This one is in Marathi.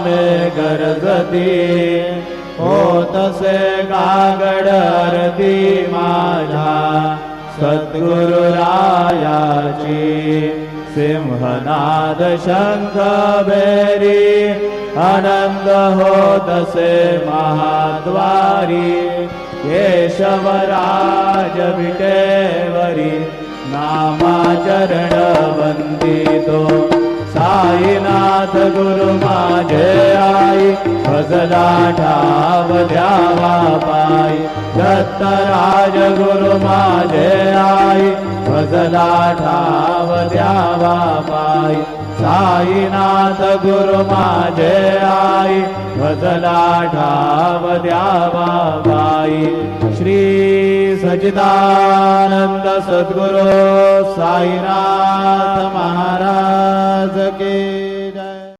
नामे गरजती होतसे कागड आरती माझ्या सद्गुरुरायाची सिंहनाद शंख बेरी आनंद होतसे महाद्वारी केशवराज विटेवरी नामाचरण वंदितो साईनाथ गुरु माझे आई भजला ठाव द्यावा पायी दत्तराज गुरु माझे आई भजला ठाव द्यावा पायी साईनाथ गुरु माझे आई भजला ठाव द्यावा पायी श्री सच्चिदानंद सद्गुरु साईनाथ महाराज की